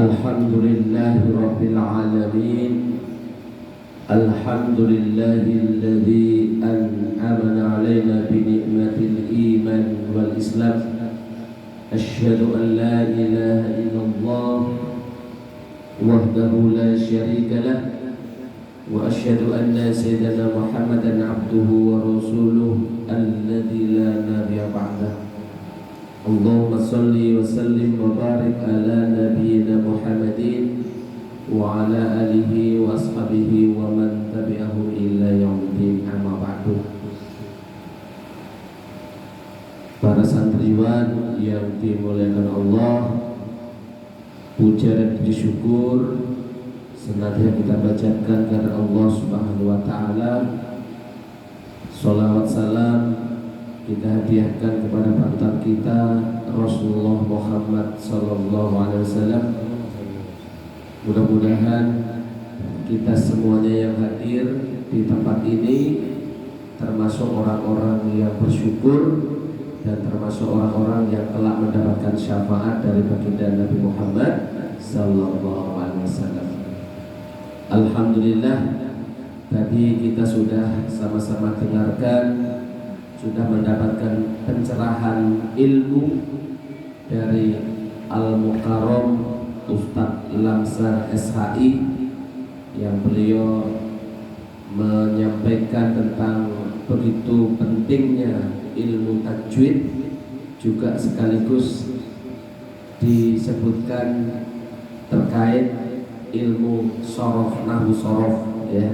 Alhamdulillahi Rabbil Alamin. Alhamdulillahilladzi an'amana alaina bi ni'matil iman wal islam. Asyhadu an la ilaha illallah wahdahu la syarika lah, wa asyhadu anna sayyidana Muhammadan abduhu wa rasuluh alladzi la nabiyya ba'dah. Allahumma salli wa sallim wa barik ala nabiyyina Muhammadin wa ala alihi wa ashabihi wa man tabi'ahum ila yaumil amma ba'du. Para santriwan yang dimuliakan Allah, puja dan puji syukur senantiasa kita bacakan karena Allah Subhanahu wa taala. Shalawat salam kita hadiahkan kepada panutan kita Rasulullah Muhammad sallallahu alaihi wasallam. Mudah-mudahan kita semuanya yang hadir di tempat ini termasuk orang-orang yang bersyukur dan termasuk orang-orang yang telah mendapatkan syafaat dari baginda Nabi Muhammad sallallahu alaihi wasallam. Alhamdulillah, tadi kita sudah sama-sama dengarkan, sudah mendapatkan pencerahan ilmu dari Al-Mukarram Ustadz Lamsar SHI yang beliau menyampaikan tentang begitu pentingnya ilmu tajwid, juga sekaligus disebutkan terkait ilmu sorof, nahwu sorof ya.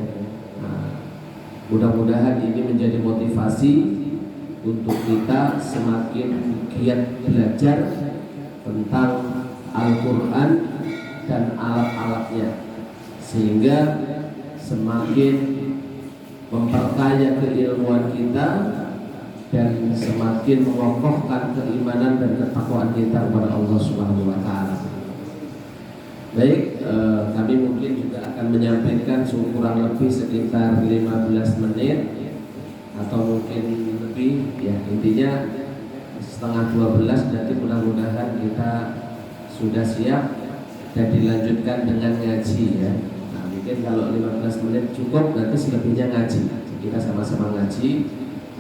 Mudah-mudahan ini menjadi motivasi untuk kita semakin giat belajar tentang Al-Quran dan alat-alatnya, sehingga semakin memperkaya keilmuan kita dan semakin mengokohkan keimanan dan ketakwaan kita kepada Allah Subhanahu wa taala. Baik, kami mungkin juga akan menyampaikan kurang lebih sekitar 15 menit atau mungkin lebih ya, intinya setengah 12. Nanti mudah-mudahan kita sudah siap dan dilanjutkan dengan ngaji ya. Nah, mungkin kalau 15 menit cukup, nanti selebihnya ngaji, kita sama-sama ngaji.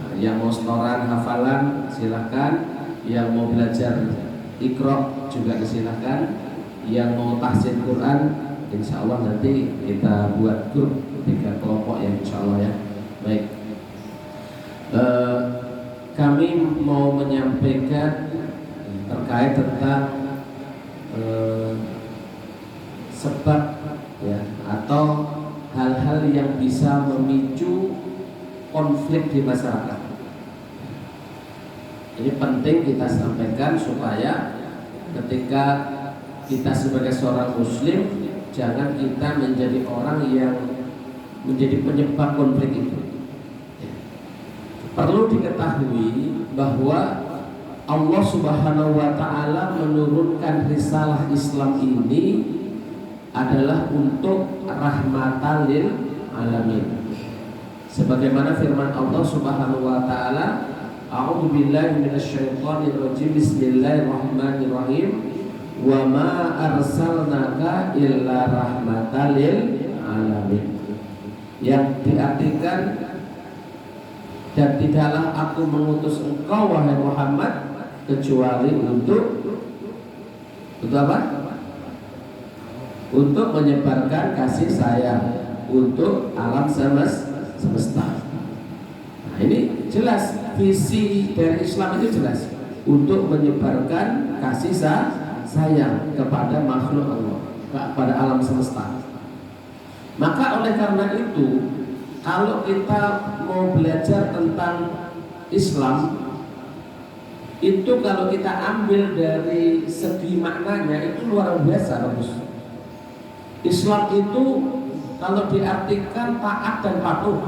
Nah, yang mau setoran hafalan silahkan, yang mau belajar Iqra juga silahkan, yang mau tahsin Quran insya Allah nanti kita buat grup 3 kelompok ya insya Allah ya. Baik, kami mau menyampaikan terkait tentang sebab ya, atau hal-hal yang bisa memicu konflik di masyarakat. Ini penting kita sampaikan supaya ketika kita sebagai seorang muslim, jangan kita menjadi orang yang menjadi penyebab konflik itu. Perlu diketahui bahwa Allah Subhanahu wa taala menurunkan risalah Islam ini adalah untuk rahmatan lil alamin. Sebagaimana firman Allah Subhanahu wa taala, A'udzu billahi minasyaitonir rajim. Bismillahirrahmanirrahim. Wa ma arsalnaka illa rahmatan lil alamin. Yang diartikan, dan tidaklah aku mengutus engkau wahai Muhammad kecuali untuk apa? Untuk menyebarkan kasih sayang untuk alam semesta. Nah, ini jelas visi dari Islam itu jelas, untuk menyebarkan kasih sayang kepada makhluk Allah, kepada alam semesta. Maka oleh karena itu, kalau kita mau belajar tentang Islam itu, kalau kita ambil dari segi maknanya itu luar biasa bagus. Islam itu kalau diartikan taat dan patuh,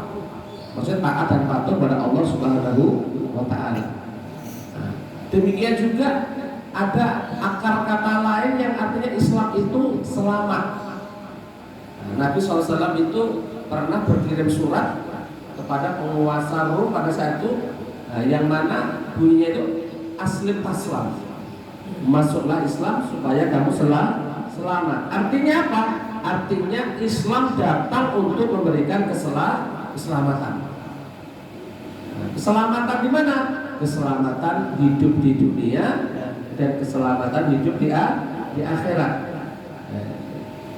maksudnya taat dan patuh pada Allah Subhanahu wa taala. Nah, demikian juga ada akar kata lain yang artinya Islam itu selamat. Nah, Nabi SAW itu pernah berkirim surat kepada penguasa Rom pada saat itu, yang mana bunyinya itu aslim taslam, masuklah Islam supaya kamu selamat. selamat. Artinya apa? Artinya Islam datang untuk memberikan keselamatan. Nah, keselamatan di mana? Keselamatan hidup di dunia dan keselamatan hidup di akhirat.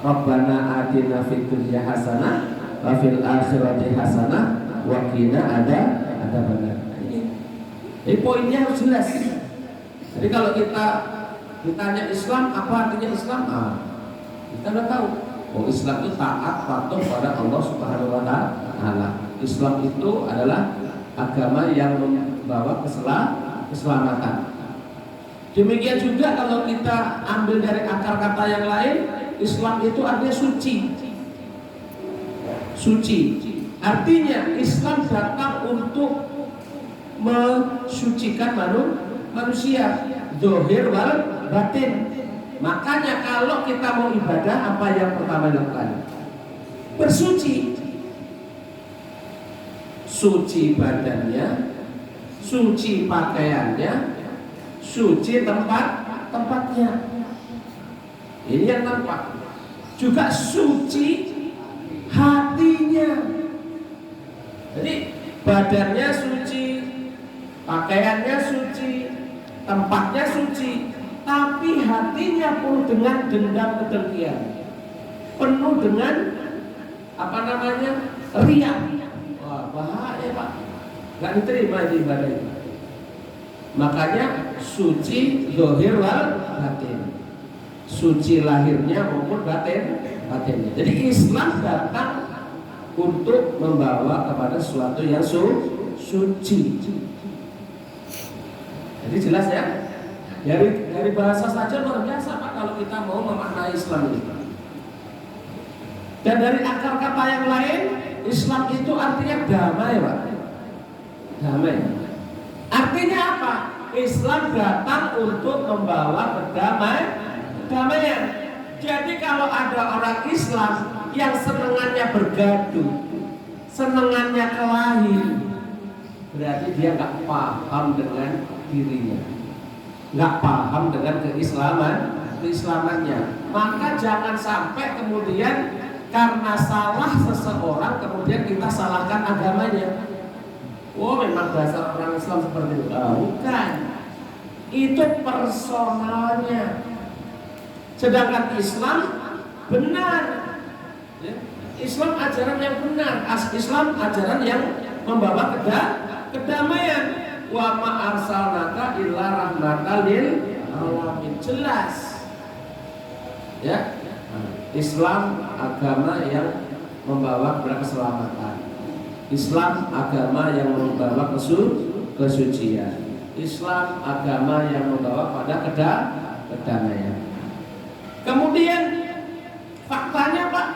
Rabbana atina fid dunya hasanah wa fil akhirati hasanah wa qina adzabannar. Ini poinnya harus jelas. Jadi kalau kita ditanya Islam, apa artinya Islam? Kita udah tahu. Oh, Islam itu taat patuh pada Allah Subhanahu wa taala. Islam itu adalah agama yang membawa keselamatan. Demikian juga kalau kita ambil dari akar kata yang lain, Islam itu artinya suci. Suci. Artinya Islam datang untuk mensucikan manusia, zahir wal batin. Makanya kalau kita mau ibadah, apa yang pertama dilakukan? Bersuci. Suci badannya, suci pakaiannya, suci tempatnya. Ini yang nampak. Juga suci hatinya. Jadi badannya suci, pakaiannya suci, tempatnya suci, tapi hatinya penuh dengan dendam kedengkian, penuh dengan riya. Wah, bahaya Pak, nggak diterima di ibadah itu. Makanya suci zahir wal batin, suci lahirnya maupun batinnya. Jadi Islam datang untuk membawa kepada sesuatu yang suci. Jadi jelas ya. Dari bahasa saja luar biasa Pak kalau kita mau memaknai Islam ini. Dan dari akar kata yang lain, Islam itu artinya damai Pak. Damai. Artinya apa? Islam datang untuk membawa kedamaian. Jadi kalau ada orang Islam yang senengannya bergaduh, senengannya kelahi, berarti dia nggak paham dengan dirinya, nggak paham dengan keislamannya. Maka jangan sampai kemudian karena salah seseorang kemudian kita salahkan agamanya. Oh, memang dasar orang Islam seperti itu. Bukan. Itu personalnya. Sedangkan Islam benar. Ya. Islam ajaran yang benar. Islam ajaran yang membawa kedamaian. Wa ma arsalnaka illa rahmatan lil alamin. Jelas. Ya. Islam agama yang membawa kepada keselamatan. Islam agama yang membawa kesucian. Islam agama yang membawa pada kedamaian. Kemudian faktanya Pak,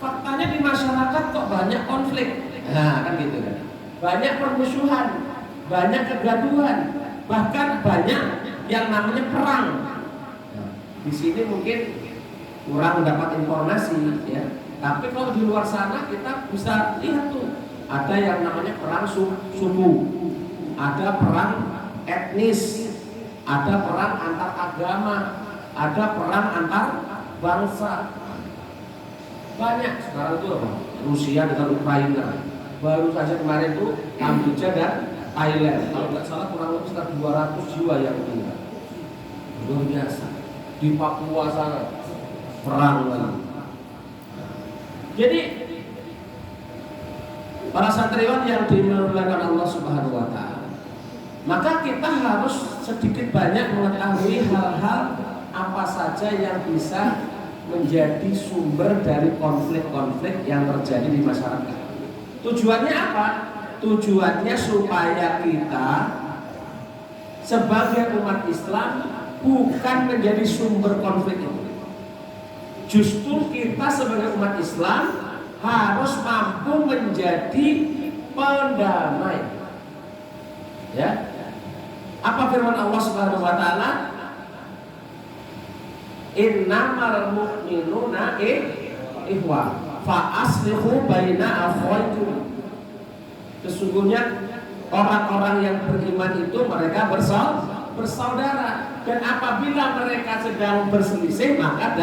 faktanya di masyarakat kok banyak konflik. Nah, kan gitu kan. Banyak permusuhan, banyak kegaduhan, bahkan banyak yang namanya perang. Nah, di sini mungkin kurang mendapat informasi ya. Tapi kalau di luar sana kita bisa lihat tuh, ada yang namanya perang suku, ada perang etnis, ada perang antar agama, ada perang antar bangsa. Banyak sekarang itu apa? Rusia dengan Ukraina. Baru saja kemarin itu Kamboja dan Thailand. Kalau nggak salah kurang lebih sekitar 200 jiwa yang meninggal. Luar biasa. Di Papua sana perang lagi. Jadi para santriwan yang dimuliakan Allah Subhanahu wa taala, maka kita harus sedikit banyak mengetahui hal-hal apa saja yang bisa menjadi sumber dari konflik-konflik yang terjadi di masyarakat. Tujuannya apa? Tujuannya supaya kita sebagai umat Islam bukan menjadi sumber konflik itu. Justru kita sebagai umat Islam harus mampu menjadi pendamai. Ya. Apa firman Allah Subhanahu wa taala? Innamal mu'minuna ikhwah fa aslihu baina akhwaykum. Sesungguhnya orang-orang yang beriman itu mereka bersaudara. dan apabila mereka sedang berselisih maka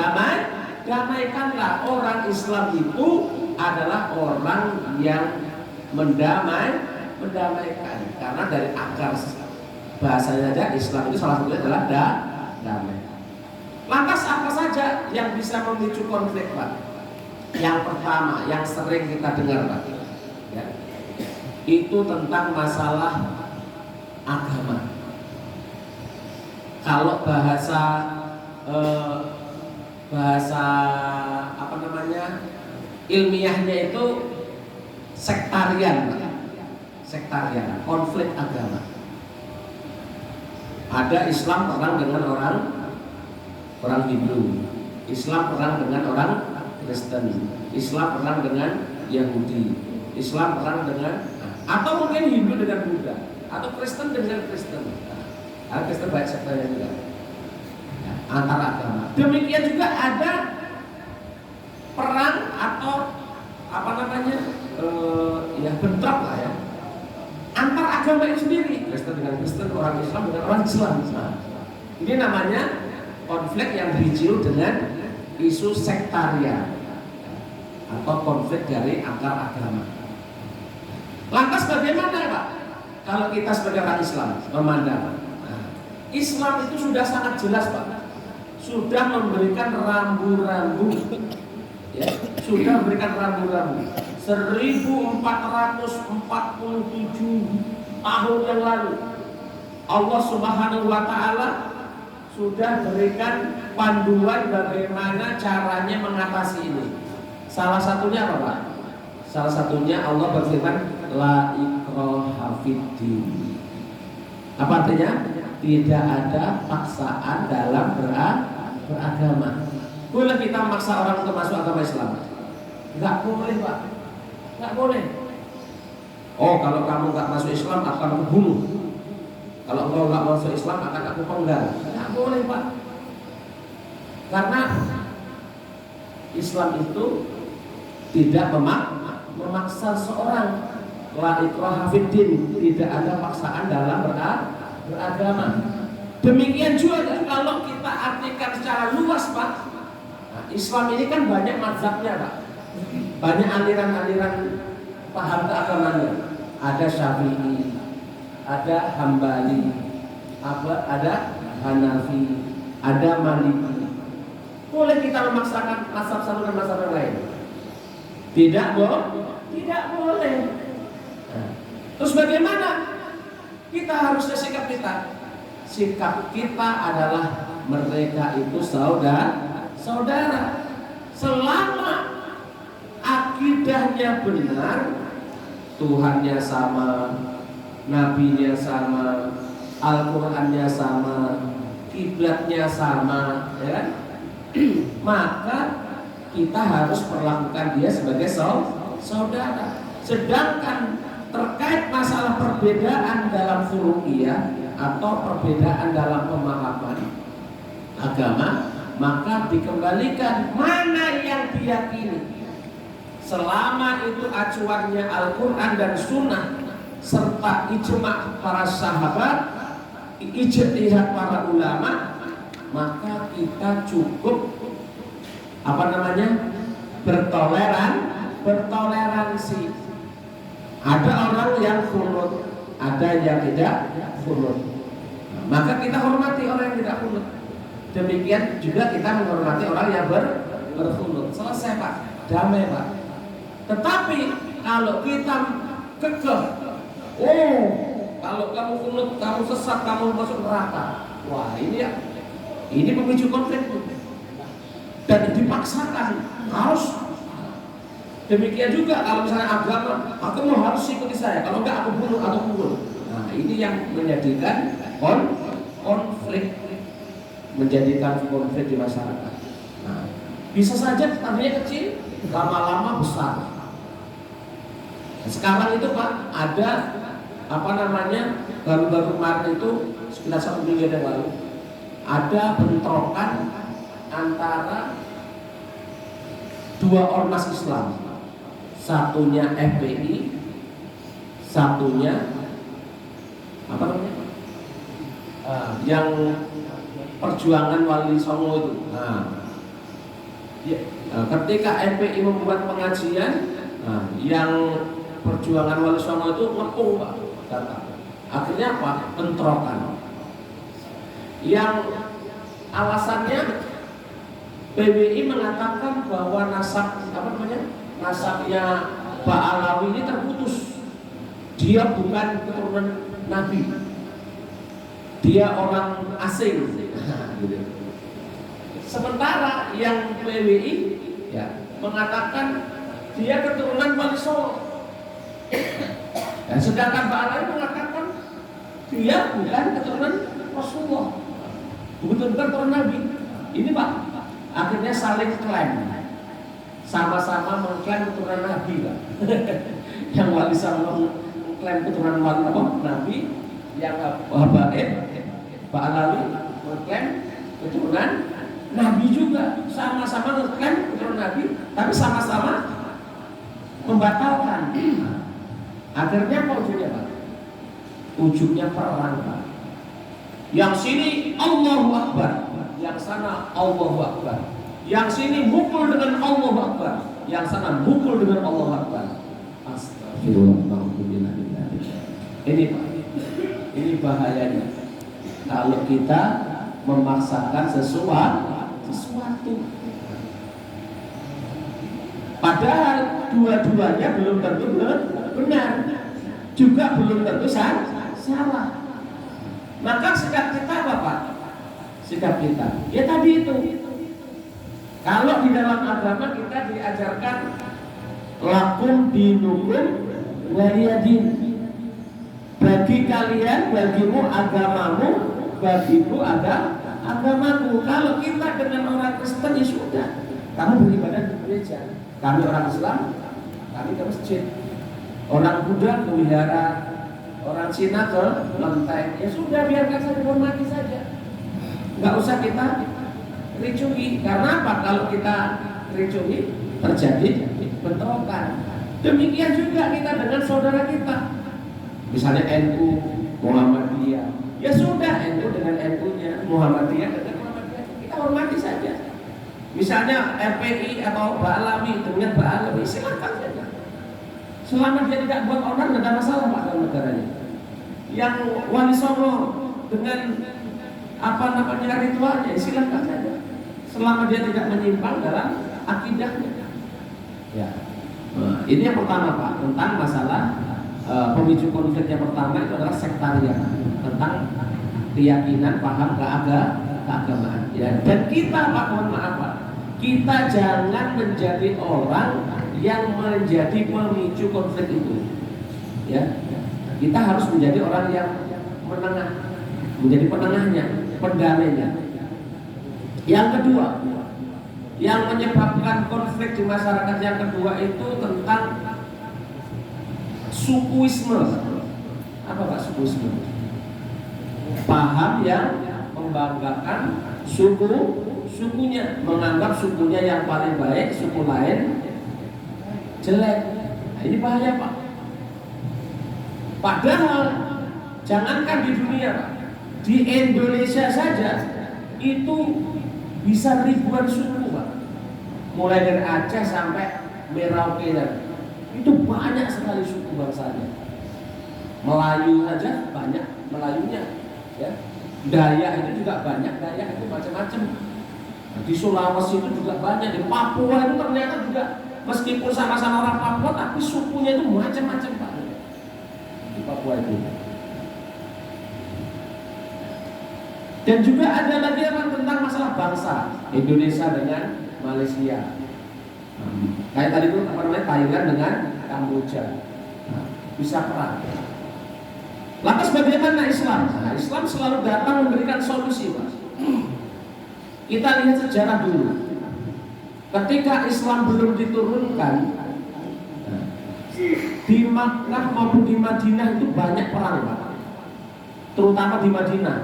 damaikanlah. Orang Islam itu adalah orang yang mendamaikan, karena dari akar bahasanya aja Islam itu salah satunya adalah damai. Lantas apa saja yang bisa memicu konflik, Pak? Yang pertama, yang sering kita dengar, Pak, ya, itu tentang masalah agama. Kalau bahasa apa namanya ilmiahnya itu sektarian, konflik agama. Ada Islam perang dengan orang Hindu, Islam perang dengan orang Kristen, Islam perang dengan Yahudi, Islam perang dengan, atau mungkin Hindu dengan Buddha, atau Kristen dengan Kristen. Kristen banyak sektornya juga, ya, antar agama. Demikian juga ada perang atau apa namanya ya bentrok lah ya antar agama itu sendiri, Kristen dengan Kristen, orang Islam dengan orang Islam. Nah, ini namanya konflik yang dipicu dengan isu sektarian atau konflik dari antar agama. Lantas bagaimana, Pak, kalau kita sebagai orang Islam memandang? Nah, Islam itu sudah sangat jelas, Pak, sudah memberikan rambu-rambu, ya, sudah memberikan rambu-rambu 1447 tahun yang lalu. Allah Subhanahu wa Ta'ala sudah berikan panduan bagaimana caranya mengatasi ini. Salah satunya apa, Pak? Salah satunya Allah berfirman, la ikraha fiddin. Apa artinya? Tidak ada paksaan dalam beragama. Boleh kita maksa orang untuk masuk agama Islam? Enggak boleh, Pak. Enggak boleh. Oh, kalau kamu enggak masuk Islam akan aku bunuh. Kalau engkau enggak masuk Islam akan aku penggal. Enggak boleh, Pak. Karena Islam itu tidak memaksa seorang. La ikraha fiddin, tidak ada paksaan dalam beragama. Demikian juga kalau kita artikan secara luas, Pak. Nah, Islam ini kan banyak mazhabnya, Pak. Banyak aliran-aliran paham keagamannya. Ada Syafi'i, ada Hambali, ada Hanafi, ada Maliki. Boleh kita memaksakan mazhab satu dan mazhab yang lain? Tidak boleh. Nah, terus bagaimana? Kita harusnya sikap kita. Sikap kita adalah mereka itu saudara. Selama akidahnya benar, Tuhannya sama, nabinya sama, Al-Qur'annya sama, kiblatnya sama, ya kan? Maka kita harus perlakukan dia sebagai saudara. Sedangkan terkait masalah perbedaan dalam furu'iyah atau perbedaan dalam pemahaman agama, maka dikembalikan mana yang diyakini. Selama itu acuannya Al-Quran dan Sunnah serta ijma' para sahabat, ijtihad para ulama, maka kita cukup bertoleransi. Ada orang yang khunut, ada yang tidak khunut. Maka kita hormati orang yang tidak khunut. Demikian juga kita menghormati orang yang berkhunut. Selesai, Pak. Damai, Pak. Tetapi kalau kita kekeh, kalau kamu khunut, kamu sesat, kamu masuk neraka. Wah, ini pemicu konflik dan dipaksakan harus. Demikian juga kalau misalnya agama, kamu harus ikuti saya, kalau enggak aku bunuh atau pukul. Nah, ini yang menjadikan konflik di masyarakat. Nah, bisa saja tadinya kecil, lama-lama besar. Sekarang itu, Pak, ada baru-baru kemarin itu sekitar 1 minggu yang lalu ada bentrokan antara dua ormas Islam. Satunya FPI, satunya yang perjuangan Wali Songo itu. Ketika MPI membuat pengajian, yang perjuangan Wali Songo itu ngepung Pak, datang. Akhirnya apa? Bentrokan. Yang alasannya PBI mengatakan bahwa nasabnya Pak Alawi ini terputus. Dia bukan keturunan Nabi. Dia orang asing. Sementara yang PBI mengatakan dia keturunan Wali Songo. Dan sedangkan Pak Alawi mengatakan dia bukan keturunan Rasulullah, bukan keturunan Nabi. Ini Pak, akhirnya saling klaim, sama-sama mengklaim keturunan Nabi Pak. Yang Wali Songo mengklaim keturunan Nabi, yang Pak Alawi mengklaim keturunan Nabi juga, sama-sama mengklaim keturunan Nabi, tapi sama-sama membatalkan. Akhirnya apa ujungnya Pak? Ujungnya perang Pak. Yang sini Allahu Akbar, yang sana Allahu Akbar. Yang sini mukul dengan Allahu Akbar, yang sana mukul dengan Allahu Akbar. Astagfirullahaladzim. Ini Pak, ini bahayanya kalau kita memaksakan sesuatu. Padahal dua-duanya belum tentu benar, juga belum tentu salah. Maka sikap kita apa Pak? Sikap kita, ya tadi itu. Kalau di dalam agama kita diajarkan lakum dinukum waliyadin. Bagi kalian, bagimu agamamu, bagiku agamaku. Kalau kita dengan orang Kristen ya sudah, kamu beribadah di gereja, kami orang Islam, kami ke masjid. Orang Buddha ke wihara, orang Cina ke lenteng. Ya sudah, biarkan saja, hormati saja. Nggak usah kita ricui. Karena apa? Kalau kita ricui terjadi bentrokan. Demikian juga kita dengan saudara kita. Misalnya NU, Muhammadiyah. Ya sudah, NU dengan NU-nya, Muhammadiyah dengan Muhammadiyah. Kita hormati saja. Misalnya FPI atau Ba'alawi dengan Ba'alawi, silakan saja. Selama dia tidak buat orang, tidak ada masalah Pak dalam negaranya. Yang Wali Songo dengan ritualnya, silakan saja. Selama dia tidak menyimpang dalam akidahnya. Ya. Nah, ini yang pertama Pak, tentang masalah pemicu konflik yang pertama itu adalah sektarian, tentang keyakinan, paham keagamaan. Ya. Dan kita Pak, mohon maaf Pak, kita jangan menjadi orang yang menjadi pemicu konflik itu. Ya. Kita harus menjadi orang yang menengah, menjadi penengahnya, pendamainya. Yang kedua, yang menyebabkan konflik di masyarakat yang kedua itu tentang sukuisme. Apa Pak sukuisme? Paham yang membanggakan sukunya, menganggap sukunya yang paling baik, suku lain jelek. Nah, ini bahaya Pak. Padahal jangankan di dunia Pak, di Indonesia saja itu bisa ribuan suku Pak. Mulai dari Aceh sampai Merauke, itu banyak sekali suku bangsanya. Melayu saja banyak Melayunya, ya. Dayak itu juga banyak, Dayak itu macam-macam. Di Sulawesi itu juga banyak, di Papua itu ternyata juga meskipun sama-sama orang Papua tapi sukunya itu macam-macam Pak. Di Papua itu. Dan juga ada lagi tentang masalah bangsa Indonesia dengan Malaysia. Kayak tadi itu Thailand dengan Kamboja. Bisa perang. Lantas bagaimana Islam? Nah, Islam selalu datang memberikan solusi Pak. Kita lihat sejarah dulu. Ketika Islam belum diturunkan, di Makkah maupun di Madinah itu banyak perang Pak. Terutama di Madinah.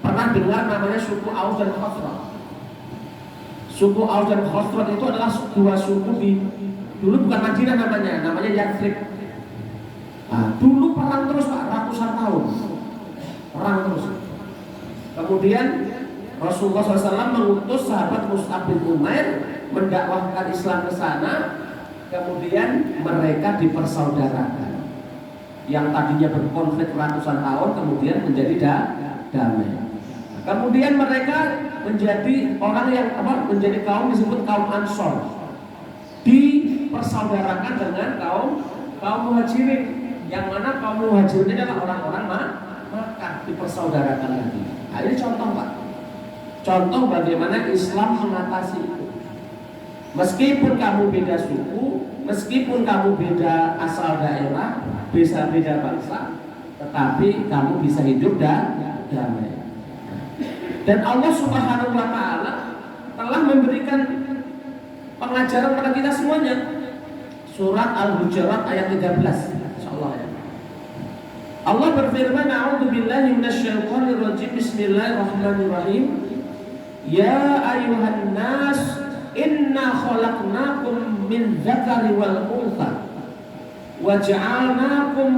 Pernah dengar namanya suku Aus dan Khazraj? Suku Aus dan Khazraj itu adalah dua suku dulu bukan Madinah namanya Yathrib. Nah, dulu perang terus Pak, ratusan tahun perang terus. Kemudian Rasulullah SAW mengutus sahabat Mus'ab bin Umair mendakwahkan Islam ke sana, kemudian mereka dipersaudarakan. Yang tadinya berkonflik ratusan tahun kemudian menjadi damai. Kemudian mereka menjadi orang yang menjadi kaum disebut kaum Ansor, dipersaudarakan dengan kaum Muhajirin, yang mana kaum Muhajirin ini adalah orang-orang Makkah, dipersaudarakan lagi. Nah, ini contoh Pak, contoh bagaimana Islam mengatasi itu. Meskipun kamu beda suku, meskipun kamu beda asal daerah, bisa beda bangsa, tetapi kamu bisa hidup damai. Dan Allah Subhanahu wa Ta'ala telah memberikan pengajaran kepada kita semuanya. Surat Al-Hujurat ayat 13. Insyaallah ya. Allah berfirman, "A'udzubillahi minasyaitonir rajim. Bismillahirrahmanirrahim. Ya ayyuhan nas, inna khalaqnakum min dzakari wal untha wa ja'alnakum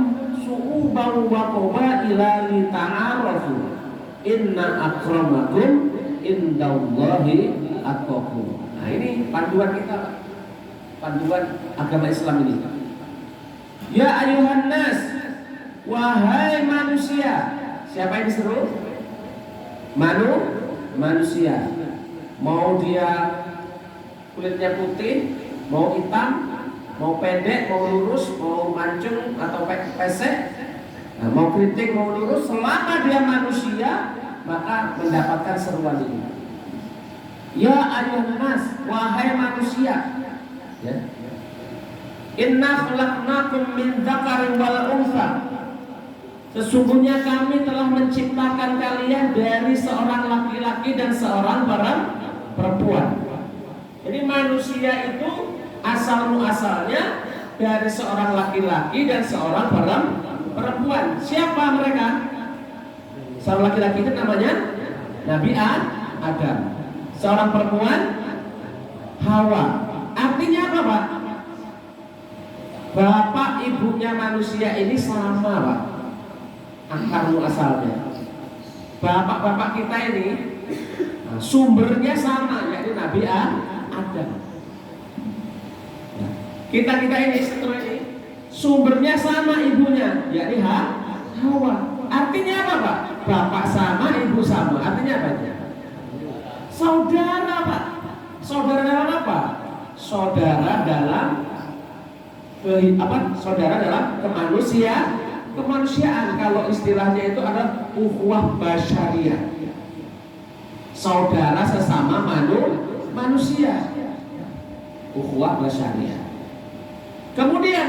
syu'uban wa qabaila lita'arafu. Inna akramakum indallahi atqakum." Nah, ini panduan kita, Pak. Panduan agama Islam ini. Ya ayuhan nas, wahai manusia. Siapa yang diseru? Manusia. Mau dia kulitnya putih, mau hitam, mau pendek, mau lurus, mau mancung atau pesek, nah, mau keriting, mau lurus, selama dia manusia maka mendapatkan seruan ini. Ya ayuhan nas, wahai manusia, ya. Inna khalaqnakum min dzakarin wal untha. Sesungguhnya kami telah menciptakan kalian dari seorang laki-laki dan seorang perempuan. Jadi manusia itu asal-muasalnya dari seorang laki-laki dan seorang perempuan. Siapa mereka? Seorang laki-laki itu namanya Nabi Adam. Seorang perempuan Hawa. Artinya apa, Pak? Bapak ibunya manusia ini sama, Pak. Akar muasalnya. Bapak-bapak kita ini sumbernya sama, yaitu Nabi Adam. Kita ini setelah ini sumbernya sama ibunya, yaitu Hawa. Artinya apa, Pak? Bapak sama, ibu sama. Artinya apa? Saudara, Pak. Saudara dalam apa? Saudara dalam Saudara dalam kemanusiaan. Kalau istilahnya itu adalah ukhuwah basyariyah. Saudara sesama manusia. Ukhuwah basyariyah. Kemudian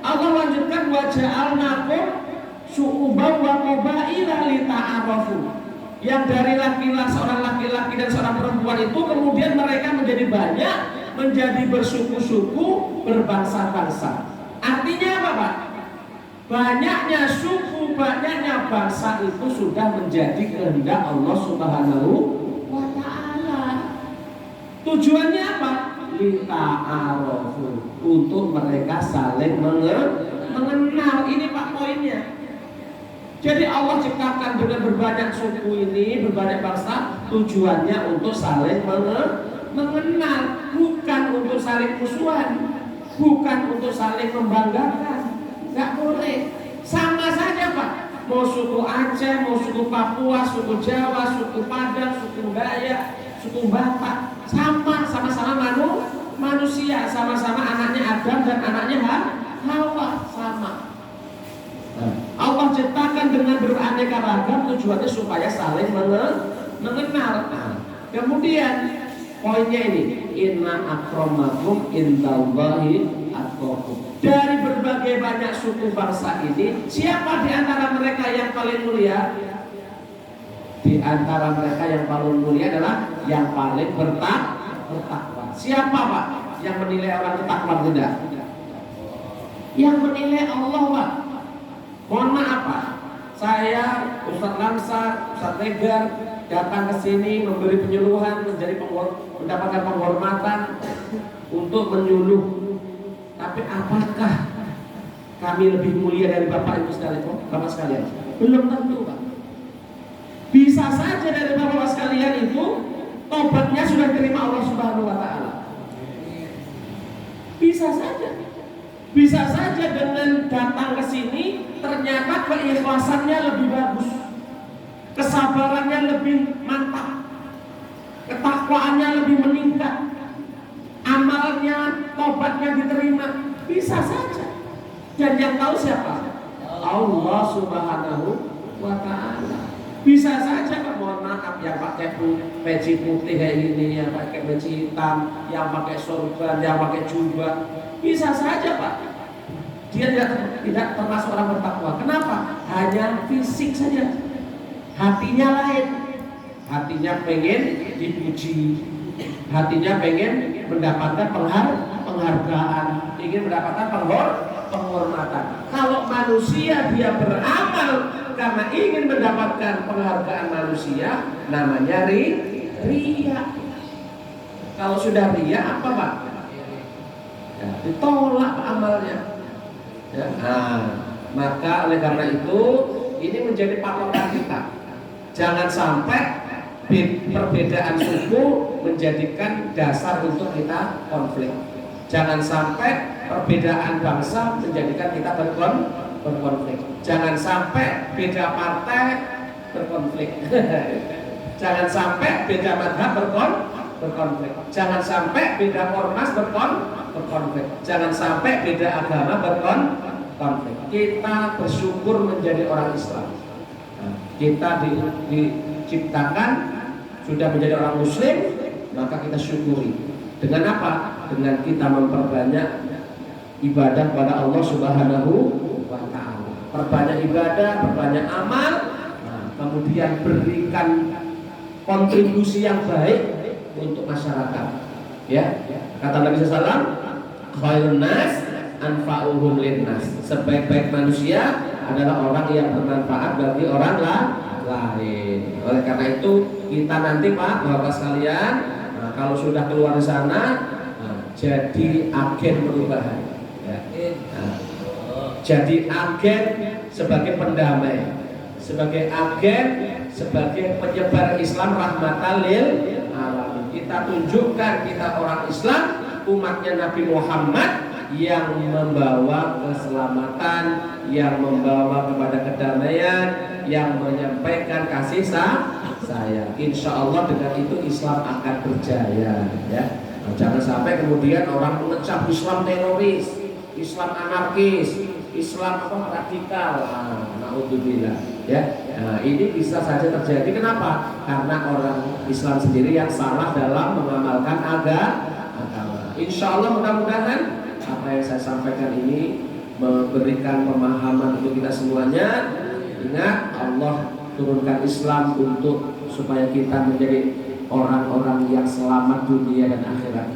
Allah lanjutkan, wa ja'alnakum syu'uban wa qabaila lita'arafu. Yang dari seorang laki-laki dan seorang perempuan itu kemudian mereka menjadi banyak, menjadi bersuku-suku, berbangsa-bangsa. Artinya apa, Pak? Banyaknya suku, banyaknya bangsa itu sudah menjadi kehendak Allah Subhanahu wa Ta'ala. Tujuannya apa? Lita'arafu, untuk mereka saling mengenal. Ini Pak poinnya. Jadi Allah ciptakan dengan berbanyak suku ini, berbanyak bangsa, tujuannya untuk saling mengenal, bukan untuk saling musuhan, bukan untuk saling membanggakan. Nggak boleh. Sama saja, Pak. Mau suku Aceh, mau suku Papua, suku Jawa, suku Padang, suku Dayak, suku Batak, sama-sama manusia, sama-sama anaknya Adam dan anaknya Hawa, sama. Allah ciptakan dengan beraneka ragam, tujuannya supaya saling mengenal. Kemudian poinnya ini, inna akramakum indallahi atqakum. Dari berbagai banyak suku bangsa ini, siapa di antara mereka yang paling mulia? Di antara mereka yang paling mulia adalah yang paling bertakwa. Siapa, Pak, yang menilai orang bertakwa tidak? Yang menilai Allah, Pak. Mohon maaf, Pak, saya Ustadz Lansar, Ustadz Regar datang ke sini memberi penyuluhan, mendapatkan penghormatan untuk menyuluh. Tapi apakah kami lebih mulia dari Bapak Ibu sekalian? Bapak sekalian, belum tentu, Pak. Bisa saja dari bapak sekalian itu tobatnya sudah diterima Allah Subhanahu wa taala. Bisa saja. Bisa saja dengan datang ke sini ternyata keikhlasannya lebih bagus. Kesabarannya lebih mantap. Ketakwaannya lebih meningkat. Amalnya, tobatnya diterima. Bisa saja. Dan yang tahu siapa? Allah Subhanahu wa taala. Bisa saja kan, mohon maaf, yang pakai peci putih kayak gini, yang pakai peci hitam, yang pakai sorban, yang pakai jubah, bisa saja Pak. Dia tidak termasuk orang bertakwa. Kenapa? Hanya fisik saja. Hatinya lain. Hatinya pengen dipuji. Hatinya pengen mendapatkan penghargaan, ingin mendapatkan penghormatan. Kalau manusia dia beramal karena ingin mendapatkan penghargaan manusia, namanya riya. Kalau sudah riya apa Pak? Ya, ditolak amalnya. Ya, maka oleh karena itu ini menjadi patokan kita. Jangan sampai perbedaan suku menjadikan dasar untuk kita konflik. Jangan sampai perbedaan bangsa menjadikan kita berkonflik. Jangan sampai beda partai berkonflik. Jangan sampai beda madhab berkonflik. Jangan sampai beda ormas berkonflik. Jangan sampai beda agama berkonflik. Kita bersyukur menjadi orang Islam. Kita diciptakan sudah menjadi orang Muslim, maka kita syukuri. Dengan apa? Dengan kita memperbanyak ibadah kepada Allah Subhanahu wa taala. Perbanyak ibadah, perbanyak amal, kemudian berikan kontribusi yang baik untuk masyarakat. Ya, kata Nabi SAW, khairun nas anfa'uhum linnas. Sebaik-baik manusia adalah orang yang bermanfaat bagi orang lain. Oleh karena itu kita nanti Pak, Bapak sekalian, kalau sudah keluar di sana, jadi agen perubahan. Ya. Jadi agen sebagai pendamai, sebagai agen, sebagai penyebar Islam rahmatan lil alamin. Kita tunjukkan kita orang Islam, umatnya Nabi Muhammad yang membawa keselamatan, yang membawa kepada kedamaian, yang menyampaikan kasih sayang. Insya Allah dengan itu Islam akan berjaya. Ya. Jangan sampai kemudian orang mengecap Islam teroris, Islam anarkis, Islam radikal. Naudzubillah. Ya. Nah, ini bisa saja terjadi. Kenapa? Karena orang Islam sendiri yang salah dalam mengamalkan agama. Insya Allah mudah-mudahan apa yang saya sampaikan ini memberikan pemahaman untuk kita semuanya. Ingat, Allah turunkan Islam supaya kita menjadi orang-orang yang selamat dunia dan akhirat.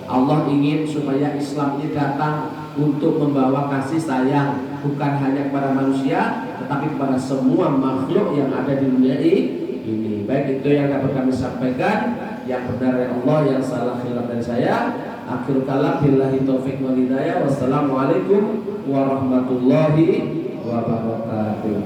Allah ingin supaya Islam ini datang untuk membawa kasih sayang, bukan hanya kepada manusia, tetapi kepada semua makhluk yang ada di dunia ini. Baik, itu yang dapat kami sampaikan. Yang benar dari Allah, yang salah khilaf dari saya. Akhir kalam, billahi taufiq wal hidayah. Wassalamualaikum warahmatullahi wabarakatuh.